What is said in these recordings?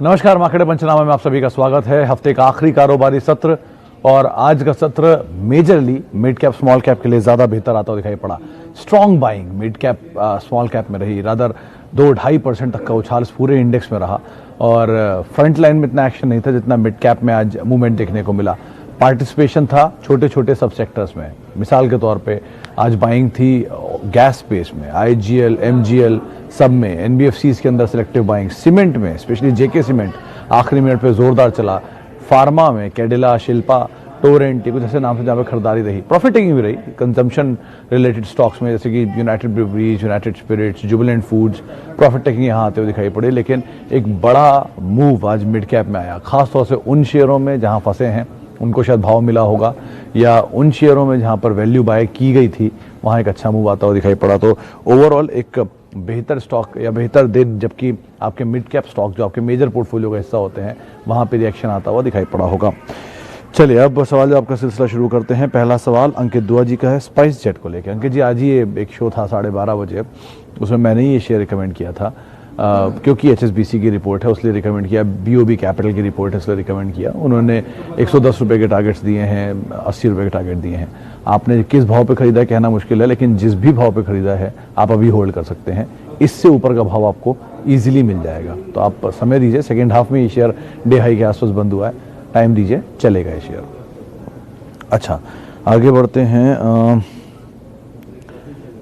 नमस्कार, मार्केट पंचनामा में आप सभी का स्वागत है। हफ्ते का आखिरी कारोबारी सत्र और आज का सत्र majorly mid cap small cap के लिए ज्यादा बेहतर आता हुआ दिखाई पड़ा। Strong buying mid cap small cap में रही, रादर 2-2.5% तक का उछाल पूरे इंडेक्स में रहा और फ्रंट लाइन में इतना एक्शन नहीं था जितना मिड कैप में आज मूवमेंट देखने को मिला। पार्टिसिपेशन था छोटे छोटे सब सेक्टर्स में। मिसाल के तौर पे आज बाइंग थी गैस स्पेस में, आईजीएल, एमजीएल सब में, एनबीएफसीज के अंदर सिलेक्टिव बाइंग, सीमेंट में स्पेशली जेके सीमेंट आखिरी मिनट पे जोरदार चला, फार्मा में कैडिला, शिल्पा, टोरेंट, कुछ ऐसे नाम से जहाँ पे खरीदारी रही। प्रॉफिट टेकिंग भी रही कंजम्पशन रिलेटेड स्टॉक्स में, जैसे कि United Breweries, United Spirits, Jubilant Foods, profit taking यहाँ आते हुए दिखाई पड़े। लेकिन एक बड़ा मूव आज मिड कैप में आया, खासतौर से उन शेयरों में जहाँ फंसे हैं उनको शायद भाव मिला होगा, या उन शेयरों में जहां पर वैल्यू बाय की गई थी वहां एक अच्छा मूव आता हुआ दिखाई पड़ा। तो ओवरऑल एक बेहतर स्टॉक या बेहतर दिन, जबकि आपके मिड कैप स्टॉक जो आपके मेजर पोर्टफोलियो का हिस्सा होते हैं वहां पे रिएक्शन आता हुआ दिखाई पड़ा होगा। चलिए अब सवाल जवाब का सिलसिला शुरू करते हैं। पहला सवाल अंकित दुआ जी का है स्पाइस जेट को लेकर। अंकित जी, आज ही एक शो था 12:30 बजे, उसमें मैंने ही ये शेयर रिकमेंड किया था क्योंकि एचएसबीसी की रिपोर्ट है उसलिए रिकमेंड किया, बीओबी कैपिटल की रिपोर्ट है इसलिए रिकमेंड किया। उन्होंने 110 रुपये के टारगेट्स दिए हैं, 80 रुपये के टारगेट दिए हैं। आपने किस भाव पे खरीदा कहना मुश्किल है, लेकिन जिस भी भाव पे खरीदा है आप अभी होल्ड कर सकते हैं। इससे ऊपर का भाव आपको ईजिली मिल जाएगा, तो आप समय दीजिए। सेकेंड हाफ में ये शेयर डे हाई के आसपास बंद हुआ है, टाइम दीजिए, चलेगा ये शेयर। अच्छा, आगे बढ़ते हैं।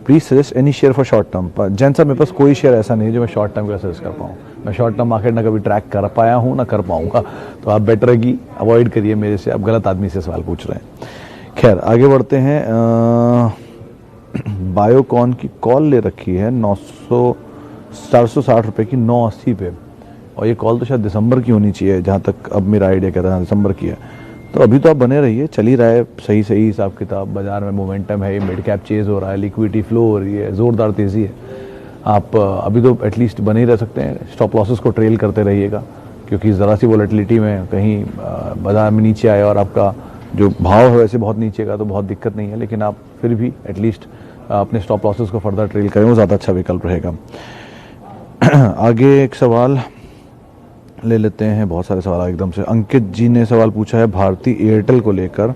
Please suggest any share for short term. Jain साहब, मेरे पास कोई शेयर ऐसा नहीं है जो मैं शॉर्ट टर्म का सजेस्ट कर पाऊँ। मैं शॉर्ट टर्म मार्केट ना कभी ट्रैक कर पाया हूँ ना कर पाऊंगा, तो आप बेटर है कि अवॉइड करिए मेरे से, आप गलत आदमी से सवाल पूछ रहे हैं। खैर आगे बढ़ते हैं। बायोकॉन की कॉल ले रखी है 460 रुपये की 980 पे, और ये कॉल तो शायद दिसंबर की होनी चाहिए जहाँ तक अब मेरा आइडिया कहता है, दिसंबर की है। तो अभी तो आप बने रहिए, चल ही रहा है सही सही हिसाब किताब, बाजार में मोमेंटम है, मिड कैप चेज हो रहा है, लिक्विडिटी फ्लो हो रही है, जोरदार तेजी है। आप अभी तो एटलीस्ट बने ही रह सकते हैं। स्टॉप लॉसेस को ट्रेल करते रहिएगा, क्योंकि ज़रा सी वोलेटिलिटी में कहीं बाजार में नीचे आए और आपका जो भाव है वैसे बहुत नीचे का, तो बहुत दिक्कत नहीं है, लेकिन आप फिर भी एटलीस्ट अपने स्टॉप लॉसेस को फर्दर ट्रेल करें, वो ज़्यादा अच्छा विकल्प रहेगा। आगे एक सवाल ले लेते हैं, बहुत सारे सवाल एकदम से। अंकित जी ने सवाल पूछा है भारती एयरटेल को लेकर।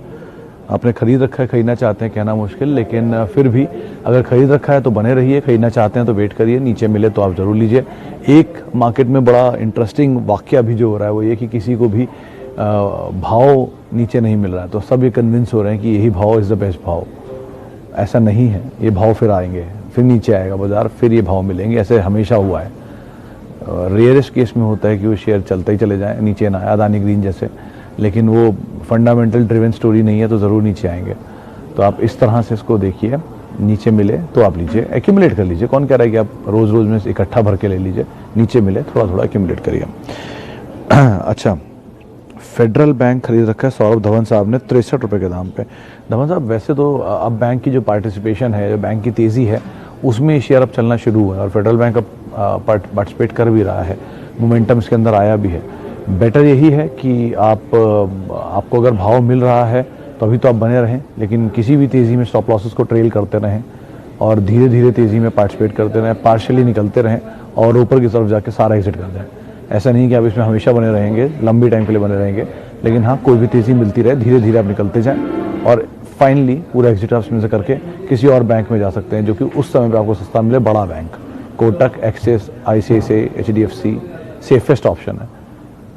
आपने खरीद रखा है, खरीदना चाहते हैं कहना मुश्किल, लेकिन फिर भी अगर खरीद रखा है तो बने रहिए, खरीदना चाहते हैं तो वेट करिए, नीचे मिले तो आप ज़रूर लीजिए। एक मार्केट में बड़ा इंटरेस्टिंग वाक्य अभी जो हो रहा है वो ये कि किसी को भी भाव नीचे नहीं मिल रहा है, तो सब ये कन्विंस हो रहे हैं कि यही भाव इज़ द बेस्ट भाव। ऐसा नहीं है, ये भाव फिर आएंगे, फिर नीचे आएगा बाजार, फिर ये भाव मिलेंगे। ऐसे हमेशा हुआ है। रेयरेस्ट केस में होता है कि वो शेयर चलते ही चले जाएं, नीचे ना आए, अदानी ग्रीन जैसे, लेकिन वो फंडामेंटल ड्रिवन स्टोरी नहीं है तो ज़रूर नीचे आएंगे। तो आप इस तरह से इसको देखिए, नीचे मिले तो आप लीजिए, एक्यूमुलेट कर लीजिए। कौन कह रहा है कि आप रोज़ रोज़ में इकट्ठा भर के ले लीजिए, नीचे मिले थोड़ा थोड़ा एक्यूमुलेट करिए। अच्छा, फेडरल बैंक खरीद रखा है सौरभ धवन साहब ने 63 रुपये के दाम पे। धवन साहब, वैसे तो अब बैंक की जो पार्टिसिपेशन है, जो बैंक की तेज़ी है, उसमें शेयर अब चलना शुरू हुआ है और फेडरल बैंक अब पार्टिसिपेट कर भी रहा है, मोमेंटम इसके अंदर आया भी है। बेटर यही है कि आपको अगर भाव मिल रहा है तो अभी तो आप बने रहें, लेकिन किसी भी तेज़ी में स्टॉप लॉसेस को ट्रेल करते रहें और धीरे धीरे तेज़ी में पार्टिसिपेट करते रहें, पार्शियली निकलते रहें और ऊपर की तरफ जाके सारा एग्जिट कर जाए। ऐसा नहीं कि आप इसमें हमेशा बने रहेंगे, लंबी टाइम के लिए बने रहेंगे, लेकिन हाँ, कोई भी तेज़ी मिलती रहे, धीरे धीरे आप निकलते जाएँ और फाइनली पूरा एग्जिट आप इसमें से करके किसी और बैंक में जा सकते हैं जो कि उस समय पर आपको सस्ता मिले। बड़ा bank, Kotak, axis, ICICI, HDFC safest option है।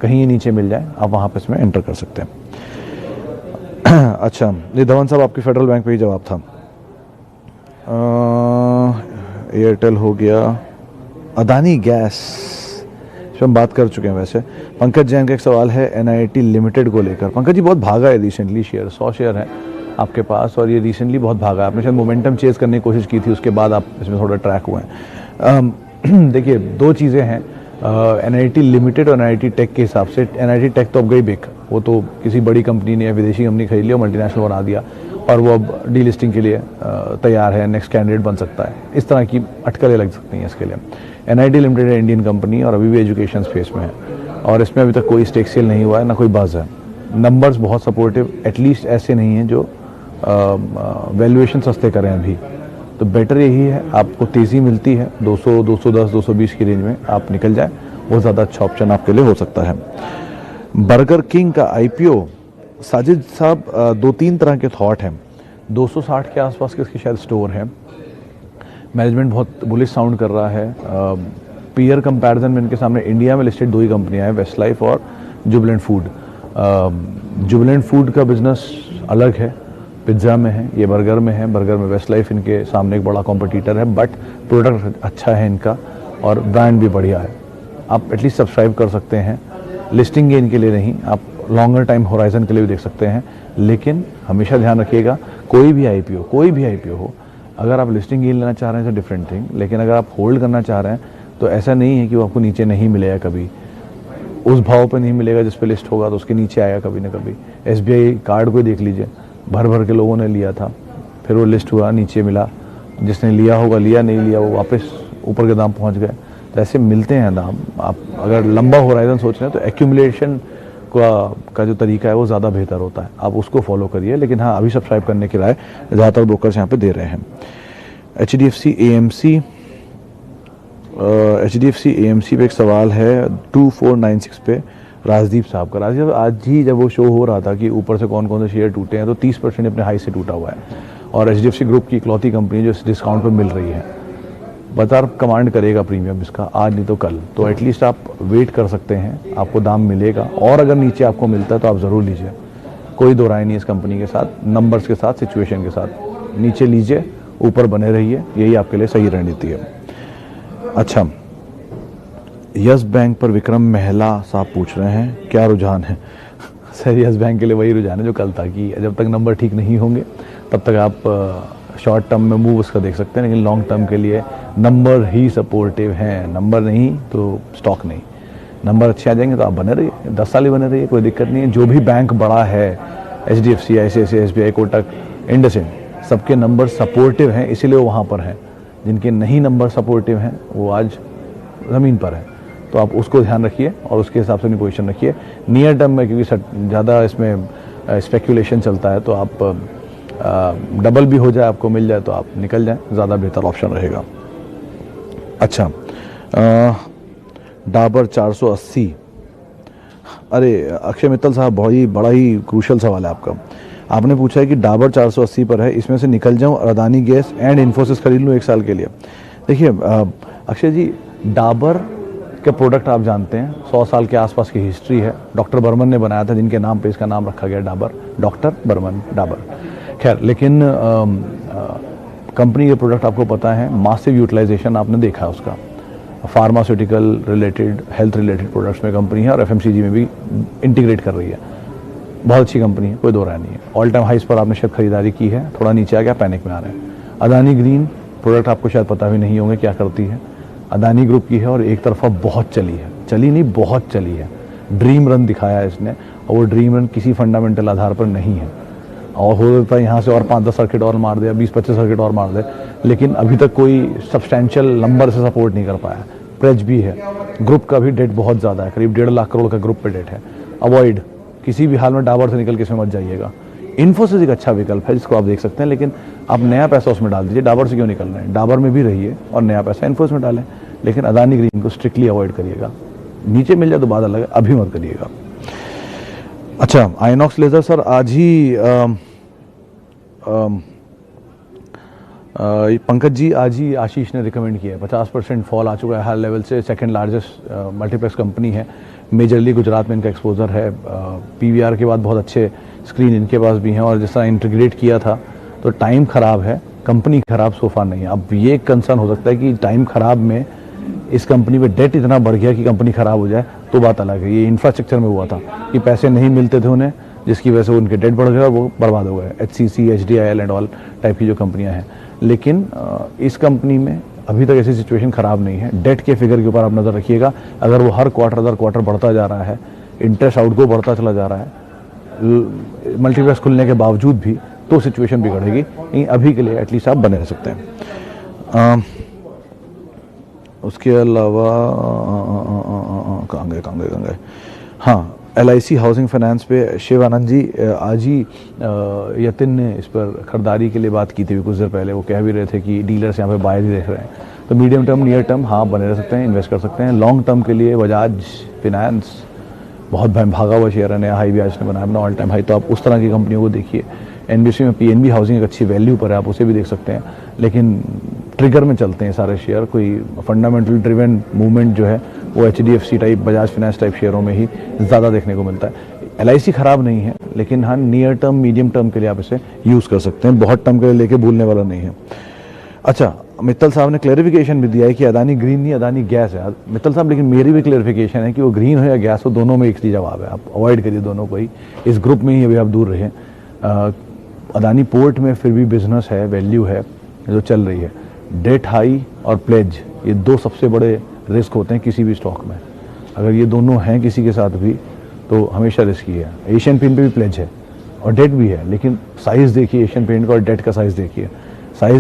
कहीं ये नीचे मिल जाए आप वहाँ पे इसमें एंटर कर सकते हैं। अच्छा, ये धवन साहब आपके फेडरल बैंक पे ही जवाब था। एयरटेल हो गया, अदानी गैस इस पर हम बात कर चुके हैं। वैसे पंकज जैन का एक सवाल है एनआईटी लिमिटेड को लेकर। पंकज जी, बहुत भागा है रिसेंटली शेयर, 100 शेयर है आपके पास और ये रिसेंटली बहुत भागा है। आपने शायद मोमेंटम चेज करने की कोशिश की थी, उसके बाद आप इसमें थोड़ा ट्रैक हुए हैं। देखिए, दो चीज़ें हैं, एनआईटी लिमिटेड और एनआईटी टेक के हिसाब से। एनआईटी टेक तो अब गई बिक, वो तो किसी बड़ी कंपनी ने, विदेशी कंपनी खरीद लिया, मल्टीनेशनल बना दिया और वो अब डीलिस्टिंग के लिए तैयार है, नेक्स्ट कैंडिडेट बन सकता है। इस तरह की अटकलें लग सकती हैं इसके लिए। एनआईटी लिमिटेड है इंडियन कंपनी और अभी भी एजुकेशन स्पेस में है और इसमें अभी तक कोई स्टेक सेल नहीं हुआ है, ना कोई बज़ है। नंबर्स बहुत सपोर्टिव, एटलीस्ट ऐसे नहीं हैं जो वैल्यूएशन सस्ते करें अभी। तो बेटर यही है, आपको तेज़ी मिलती है 200, 210, 220 की रेंज में आप निकल जाएं वो ज़्यादा अच्छा ऑप्शन आपके लिए हो सकता है। बर्गर किंग का IPO, साजिद साहब 2-3 तरह के थॉट हैं। 260 के आसपास के इसके शायद स्टोर हैं, मैनेजमेंट बहुत बुलिश साउंड कर रहा है। पीयर कंपैरिजन में इनके सामने इंडिया में लिस्टेड 2 ही कंपनियां हैं, वेस्ट लाइफ और जुबिलेंट फूड। जुबिलेंट फूड का बिजनेस अलग है, पिज्ज़ा में है, ये बर्गर में है। बर्गर में वेस्ट लाइफ इनके सामने एक बड़ा कॉम्पिटिटर है, बट प्रोडक्ट अच्छा है इनका और ब्रांड भी बढ़िया है। आप एटलीस्ट सब्सक्राइब कर सकते हैं, लिस्टिंग गेन के लिए नहीं, आप लॉन्गर टाइम होराइजन के लिए भी देख सकते हैं। लेकिन हमेशा ध्यान रखिएगा, कोई भी IPO हो, अगर आप लिस्टिंग गेन लेना चाह रहे हैं तो डिफरेंट थिंग, लेकिन अगर आप होल्ड करना चाह रहे हैं तो ऐसा नहीं है कि वो आपको नीचे नहीं मिलेगा कभी। उस भाव पे नहीं मिलेगा जिस पे लिस्ट होगा, तो उसके नीचे आएगा कभी ना कभी। SBI कार्ड को देख लीजिए, भर भर के लोगों ने लिया था, फिर वो लिस्ट हुआ, नीचे मिला, जिसने लिया होगा लिया, नहीं लिया वो वापस ऊपर के दाम पहुंच गए। तो ऐसे मिलते हैं दाम। आप अगर लंबा होराइजन सोच रहे हैं तो एक्यूमुलेशन का जो तरीका है वो ज़्यादा बेहतर होता है, आप उसको फॉलो करिए। लेकिन हाँ, अभी सब्सक्राइब करने की राय ज़्यादातर ब्रोकर्स यहाँ पे दे रहे हैं। HDFC AMC पे एक सवाल है 2496 पे राजदीप साहब का। राजदीप आज ही जब वो शो हो रहा था कि ऊपर से कौन कौन से शेयर टूटे हैं, तो 30% अपने हाई से टूटा हुआ है और HDFC ग्रुप की इकलौती कंपनी जो इस डिस्काउंट पर मिल रही है। बाजार कमांड करेगा प्रीमियम इसका, आज नहीं तो कल, तो एटलीस्ट आप वेट कर सकते हैं, आपको दाम मिलेगा। और अगर नीचे आपको मिलता है तो आप ज़रूर लीजिए, कोई दो राय नहीं इस कंपनी के साथ, नंबर्स के साथ, सिचुएशन के साथ। नीचे लीजिए, ऊपर बने रहिए, यही आपके लिए सही रणनीति है। अच्छा, यस बैंक पर विक्रम महिला साहब पूछ रहे हैं क्या रुझान है। सर, यस बैंक के लिए वही रुझान है जो कल था कि जब तक नंबर ठीक नहीं होंगे तब तक आप शॉर्ट टर्म में मूव उसका देख सकते हैं, लेकिन लॉन्ग टर्म के लिए नंबर ही सपोर्टिव हैं। नंबर नहीं तो स्टॉक नहीं। नंबर अच्छे आ जाएंगे तो आप बने रहिए, 10 साल ही बने रहिए, कोई दिक्कत नहीं है। जो भी बैंक बड़ा है, HDFC, ICICI, SBI, Kotak, IndusInd, सबके नंबर सपोर्टिव हैं, इसीलिए वो वहाँ पर हैं। जिनके नहीं नंबर सपोर्टिव हैं वो आज ज़मीन पर है। तो आप उसको ध्यान रखिए और उसके हिसाब से अपनी पोजीशन रखिए। नियर टर्म में क्योंकि ज़्यादा इसमें स्पेकुलेशन चलता है, तो आप डबल भी हो जाए, आपको मिल जाए तो आप निकल जाएं, ज़्यादा बेहतर ऑप्शन रहेगा। अच्छा, डाबर 480। अरे अक्षय मित्तल साहब, बहुत ही बड़ा ही क्रूशल सवाल है आपका। आपने पूछा है कि डाबर 480 पर है, इसमें से निकल जाऊं, अदानी गैस एंड इन्फोसिस खरीद लूं 1 साल के लिए। देखिए अक्षय जी, डाबर के प्रोडक्ट आप जानते हैं, 100 साल के आसपास की हिस्ट्री है। डॉक्टर बर्मन ने बनाया था, जिनके नाम पे इसका नाम रखा गया डाबर, डॉक्टर बर्मन डाबर। खैर, लेकिन कंपनी के प्रोडक्ट आपको पता है, मासिव यूटिलाइजेशन आपने देखा उसका। Pharmaceutical related, health related products में कंपनी है और FMCG में भी इंटीग्रेट कर रही है। बहुत अच्छी कंपनी है, कोई दो राय नहीं है। ऑल टाइम हाइस पर आपने शायद खरीदारी की है, थोड़ा नीचे आ गया, पैनिक में आ रहे हैं। अदानी ग्रीन प्रोडक्ट आपको शायद पता भी नहीं होंगे क्या करती है, अदानी ग्रुप की है और एक तरफा बहुत चली है, चली नहीं बहुत चली है। ड्रीम रन दिखाया है इसने, और वो ड्रीम रन किसी फंडामेंटल आधार पर नहीं है। और हो सकता है यहाँ से और 5-10 सर्किट और मार दे, 20-25 सर्किट और मार दे, लेकिन अभी तक कोई सब्सटैंशियल नंबर से सपोर्ट नहीं कर पाया। प्रेज भी है, ग्रुप का भी डेट बहुत ज़्यादा है, करीब 1.5 लाख करोड़ का ग्रुप पे डेट है। अवॉइड, किसी भी हाल में डाबर से निकल के इसमें मत जाइएगा। इन्फोसिस एक अच्छा विकल्प है जिसको आप देख सकते हैं, लेकिन आप नया पैसा उसमें डाल दीजिए। डाबर से क्यों निकल रहे हैं, डाबर में भी रहिए और नया पैसा इन्फोसिस में डालें, लेकिन अदानी ग्रीन को स्ट्रिक्टली अवॉइड करिएगा। नीचे मिल जाए तो बात अलग है, अभी मत करिएगा। अच्छा, आइनॉक्स लेजर सर, आज ही पंकज जी, आज ही आशीष ने रिकमेंड किया है। 50% फॉल आ चुका है हाई लेवल से, सेकंड लार्जेस्ट मल्टीप्लेक्स कंपनी है, मेजरली गुजरात में इनका एक्सपोजर है। PVR के बाद बहुत अच्छे स्क्रीन इनके पास भी हैं, और जिस तरह इंटीग्रेट किया था तो टाइम ख़राब है, कंपनी ख़राब सोफा नहीं है। अब ये कंसर्न हो सकता है कि टाइम ख़राब में इस कंपनी पे डेट इतना बढ़ गया कि कंपनी ख़राब हो जाए, तो बात अलग है। ये इंफ्रास्ट्रक्चर में हुआ था कि पैसे नहीं मिलते थे उन्हें, जिसकी वजह से उनके डेट बढ़ गए और वो बर्बाद हो गए। HCC, HDIL and all type की जो कंपनियां हैं। लेकिन इस कंपनी में अभी तक ऐसी सिचुएशन ख़राब नहीं है। डेट के फिगर के ऊपर आप नज़र रखिएगा, अगर वो हर क्वार्टर बढ़ता जा रहा है, इंटरेस्ट आउटगो बढ़ता चला जा रहा है, मल्टीप्लेक्स खुलने के बावजूद भी, तो सिचुएशन बिगड़ेगी। लेकिन अभी के लिए एटलीस्ट आप बने रह सकते हैं। उसके अलावा कहाँ गए, हाँ, LIC हाउसिंग फाइनेंस पे शिव आनंद जी, आज ही यतिन ने इस पर खरीदारी के लिए बात की थी कुछ देर पहले। वो कह भी रहे थे कि डीलर्स यहाँ पे बायर ही देख रहे हैं, तो मीडियम टर्म नियर टर्म हाँ बने रह सकते हैं, इन्वेस्ट कर सकते हैं। लॉन्ग टर्म के लिए बजाज फिनेंस बहुत भागा हुआ शेयर है, नया हाई भी आज ने बनाया अपना ऑल टाइम हाई, तो आप उस तरह की कंपनियों को देखिए। एनबीसी में पीएनबी हाउसिंग एक अच्छी वैल्यू पर है, आप उसे भी देख सकते हैं, लेकिन ट्रिगर में चलते हैं सारे शेयर, कोई फंडामेंटल ड्रिवन मूवमेंट जो है वो HDFC type, Bajaj finance type शेयरों में ही ज़्यादा देखने को मिलता है। एलआईसी ख़राब नहीं है, लेकिन हाँ नियर टर्म मीडियम टर्म के लिए आप इसे यूज़ कर सकते हैं, बहुत टर्म के लिए लेके भूलने वाला नहीं है। अच्छा, मित्तल साहब ने क्लैरिफिकेशन भी दिया है कि अदानी ग्रीन नहीं अदानी गैस है। मित्तल साहब लेकिन मेरी भी क्लैरिफिकेशन है कि वो ग्रीन हो या गैस हो, दोनों में एक ही जवाब है, आप अवॉइड करिए दोनों को ही, इस ग्रुप में ही अभी आप दूर रहिए। अदानी पोर्ट में फिर भी बिजनेस है, वैल्यू है जो चल रही है। डेट हाई और प्लेज, ये दो सबसे बड़े रिस्क होते हैं किसी भी स्टॉक में, अगर ये दोनों हैं किसी के साथ भी तो हमेशा रिस्की है। एशियन पेंट पे भी प्लेज है और डेट भी है, लेकिन साइज़ देखिए एशियन पेंट का और डेट का साइज़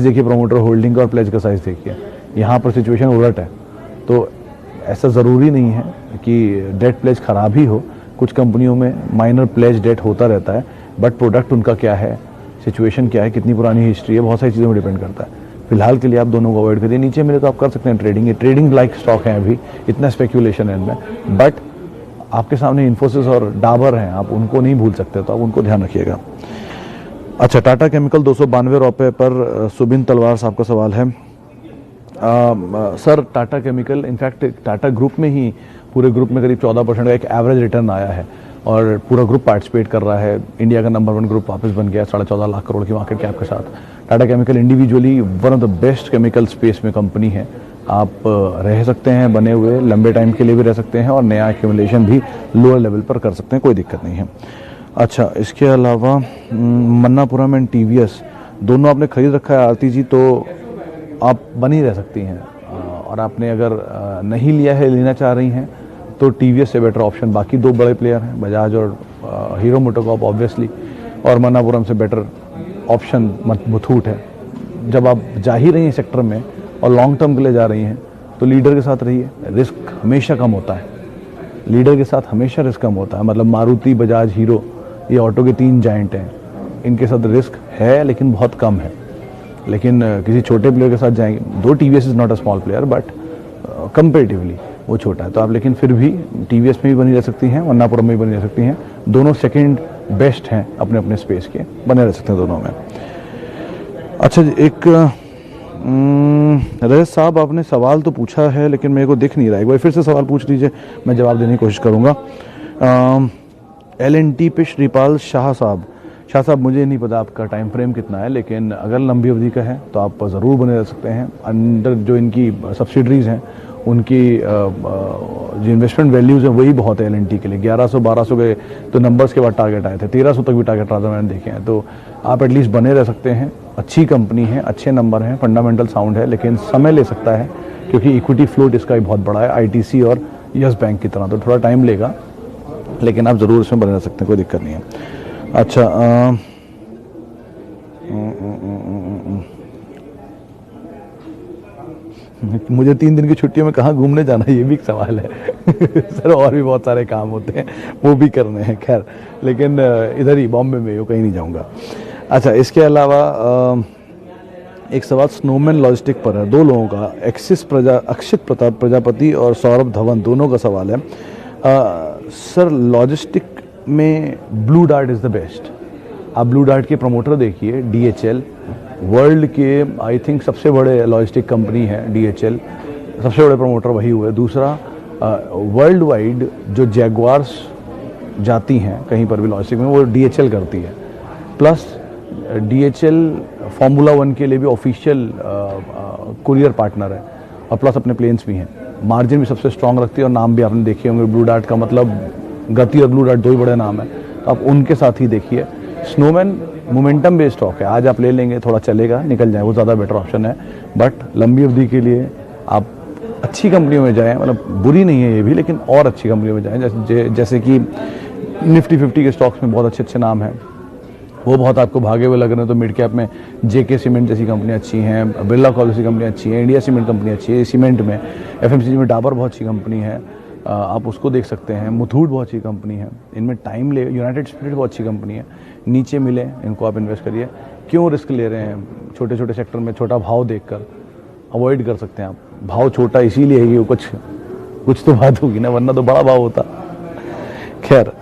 देखिए, प्रोमोटर होल्डिंग का और प्लेज का साइज़ देखिए, यहाँ पर सिचुएशन उलट है। तो ऐसा ज़रूरी नहीं है कि डेट प्लेज ख़राब ही हो, कुछ कंपनियों में माइनर प्लेज डेट होता रहता है, बट प्रोडक्ट उनका क्या है, सिचुएशन क्या है, कितनी पुरानी हिस्ट्री है, बहुत सारी चीज़ों में डिपेंड करता है। फिलहाल के लिए आप दोनों को अवॉइड करिए। नीचे मिले तो आप कर सकते हैं ट्रेडिंग, ये ट्रेडिंग लाइक स्टॉक है, अभी इतना स्पेक्यूलेशन है इनमें, बट आपके सामने इन्फोसिस और डाबर हैं, आप उनको नहीं भूल सकते, तो आप उनको ध्यान रखिएगा। अच्छा, टाटा केमिकल 292 रुपये पर सुबिन तलवार साहब का सवाल है। Sir Tata chemical, in fact Tata group में ही पूरे ग्रुप में करीब 14% का एक एवरेज रिटर्न आया है और पूरा ग्रुप पार्टिसिपेट कर रहा है। इंडिया का नंबर 1 ग्रुप वापस बन गया 14.5 लाख करोड़ की मार्केट कैप के साथ। Tata chemical individually one of the best chemical space में कंपनी है, आप रह सकते हैं बने हुए, लंबे टाइम के लिए भी रह सकते हैं और नया एक्यूमुलेशन भी लोअर लेवल पर कर सकते हैं, कोई दिक्कत नहीं है। अच्छा, इसके अलावा मन्नापुरम एंड टीवीएस दोनों आपने खरीद रखा है आरती जी, तो आप बनी रह सकती हैं, और आपने अगर नहीं लिया है, लेना चाह रही हैं, तो टीवीएस से बेटर ऑप्शन बाकी दो बड़े प्लेयर हैं, बजाज और हीरो मोटोकॉर्प ऑब्वियसली, और मन्नापुरम से बेटर ऑप्शन मुथूट है। जब आप जा ही रही हैं सेक्टर में और लॉन्ग टर्म के लिए जा रही हैं, तो लीडर के साथ रहिए, रिस्क हमेशा कम होता है, लीडर के साथ हमेशा रिस्क कम होता है। मतलब मारुति, बजाज, हीरो, ये ऑटो के 3 जाइंट हैं, इनके साथ रिस्क है लेकिन बहुत कम है। लेकिन किसी छोटे प्लेयर के साथ जाएंगे, दो TVS is not a small player, but comparatively वो छोटा है, तो आप लेकिन फिर भी टीवीएस में भी बनी रह सकती हैं, मन्नापुरम में भी बनी रह सकती हैं, दोनों सेकंड बेस्ट हैं अपने अपने स्पेस के, बने रह सकते हैं दोनों में। अच्छा, एक रजत साहब आपने सवाल तो पूछा है लेकिन मेरे को दिख नहीं रहा है, एक बार फिर से सवाल पूछ लीजिए, मैं जवाब देने की कोशिश करूँगा। LNT पे श्रीपाल शाह साहब मुझे नहीं पता आपका टाइम फ्रेम कितना है, लेकिन अगर लंबी अवधि का है तो आप ज़रूर बने रह सकते हैं। अंडर जो इनकी सब्सिडरीज़ हैं उनकी जो इन्वेस्टमेंट वैल्यूज़ हैं वही बहुत है LNT के लिए। 1100-1200 के तो नंबर्स के बाद टारगेट आए थे, 1300 तक भी टारगेट रहा था मैंने देखे हैं, तो आप एटलीस्ट बने रह सकते हैं। अच्छी कंपनी है, अच्छे नंबर हैं, फंडामेंटल साउंड है, लेकिन समय ले सकता है क्योंकि इक्विटी फ्लोट इसका भी बहुत बड़ा है, ITC और यस बैंक की तरह, तो थोड़ा टाइम लेगा, लेकिन आप ज़रूर इसमें बने रह सकते हैं, कोई दिक्कत नहीं है। अच्छा, मुझे 3 दिन की छुट्टियों में कहाँ घूमने जाना है, ये भी एक सवाल है सर, और भी बहुत सारे काम होते हैं वो भी करने हैं, खैर, लेकिन इधर ही बॉम्बे में हो, कहीं नहीं जाऊँगा। अच्छा, इसके अलावा एक सवाल स्नोमैन लॉजिस्टिक पर है, 2 लोगों का, अक्षित प्रताप प्रजापति और सौरभ धवन, दोनों का सवाल है। सर लॉजिस्टिक में blue dart is the best. आप ब्लू डार्ट के प्रमोटर देखिए, DHL वर्ल्ड के आई थिंक सबसे बड़े लॉजिस्टिक कंपनी है DHL, सबसे बड़े प्रमोटर वही हुए। दूसरा, वर्ल्ड वाइड जो जैगवार्स जाती हैं कहीं पर भी लॉजिस्टिक में, वो DHL करती है। प्लस DHL फार्मूला 1 के लिए भी ऑफिशियल कुरियर पार्टनर है, और प्लस अपने प्लेन्स भी हैं, मार्जिन भी सबसे स्ट्रॉन्ग रखती है, और नाम भी आपने देखे होंगे ब्लू डार्ट का, मतलब गति और ब्लू डार्ट 2 ही बड़े नाम है, तो आप उनके साथ ही देखिए। स्नोमैन मोमेंटम बेस्ड स्टॉक है, आज आप ले लेंगे, थोड़ा चलेगा, निकल जाए, वो ज़्यादा बेटर ऑप्शन है, बट लंबी अवधि के लिए आप अच्छी कंपनियों में जाएं, मतलब बुरी नहीं है ये भी, लेकिन और अच्छी कंपनियों में जाएं, जैसे कि निफ्टी 50 के स्टॉक्स में बहुत अच्छे नाम हैं, वो बहुत आपको भागे हुए लग रहे हैं, तो मिड कैप में JK सीमेंट जैसी कंपनियाँ अच्छी हैं, बिरला कॉल जैसी कंपनियाँ अच्छी हैं, इंडिया सीमेंट कंपनी अच्छी है, सीमेंट में FMCG में डाबर बहुत अच्छी कंपनी है, आप उसको देख सकते हैं। मुथूट बहुत अच्छी कंपनी है, इनमें टाइम ले। यूनाइटेड स्पिरिट बहुत अच्छी कंपनी है, नीचे मिले इनको आप इन्वेस्ट करिए। क्यों रिस्क ले रहे हैं छोटे छोटे सेक्टर में छोटा भाव देखकर? अवॉइड कर सकते हैं आप। भाव छोटा इसीलिए है कि कुछ तो बात होगी ना, वरना तो बड़ा भाव होता। खैर,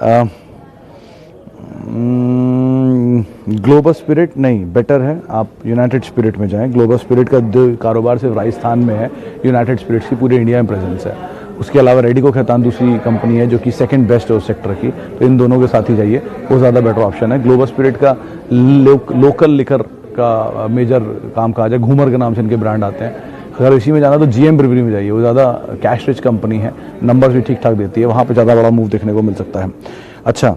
ग्लोबल स्पिरिट नहीं, बेटर है आप यूनाइटेड स्पिरिट में जाएं। ग्लोबल स्पिरिट का कारोबार सिर्फ राजस्थान में है, यूनाइटेड स्पिरिट्स की पूरे इंडिया में प्रेजेंस है। उसके अलावा रेडिको खैतान दूसरी कंपनी है जो कि सेकंड बेस्ट है उस सेक्टर की, तो इन दोनों के साथ ही जाइए, वो ज़्यादा बेटर ऑप्शन है। ग्लोबल स्पिरिट का लोकल लिकर का मेजर काम काज है, घूमर के नाम से इनके ब्रांड आते हैं। अगर इसी में जाना तो जीएम ब्रिवरी में जाइए, वो ज़्यादा कैश रिच कंपनी है, नंबर्स भी ठीक ठाक देती है, वहाँ पे ज़्यादा बड़ा मूव देखने को मिल सकता है। अच्छा,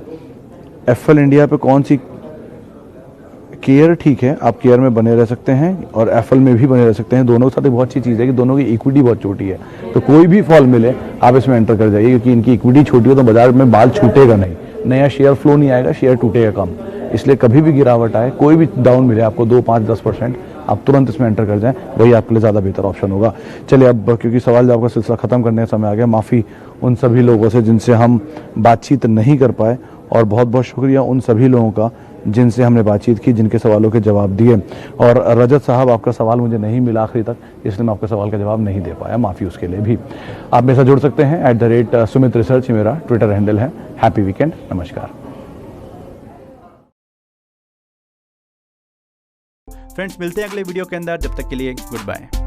एफएल इंडिया पे कौन सी? केयर ठीक है, आप केयर में बने रह सकते हैं और एफएल में भी बने रह सकते हैं। दोनों के साथ एक बहुत अच्छी चीज़ है कि दोनों की इक्विटी बहुत छोटी है, तो कोई भी फॉल मिले आप इसमें एंटर कर जाइए, क्योंकि इनकी इक्विटी छोटी हो तो बाजार में माल छूटेगा नहीं, नया शेयर फ्लो नहीं आएगा, शेयर टूटेगा कम। इसलिए कभी भी गिरावट आए, कोई भी डाउन मिले आपको 2, 5, 10%, आप तुरंत इसमें एंटर कर जाएं, वही आपके लिए ज़्यादा बेहतर ऑप्शन होगा। चलिए, अब क्योंकि सवाल जवाब का सिलसिला ख़त्म करने का समय आ गया, माफ़ी उन सभी लोगों से जिनसे हम बातचीत नहीं कर पाए, और बहुत बहुत शुक्रिया उन सभी लोगों का जिनसे हमने बातचीत की, जिनके सवालों के जवाब दिए। और रजत साहब, आपका सवाल मुझे नहीं मिला आखिरी तक, इसलिए मैं आपके सवाल का जवाब नहीं दे पाया, माफ़ी उसके लिए भी। आप मेरे साथ जुड़ सकते हैं @सुमित रिसर्च, मेरा ट्विटर हैंडल है। हैप्पी वीकेंड, नमस्कार। फ्रेंड्स, मिलते हैं अगले वीडियो के अंदर, जब तक के लिए गुड बाय।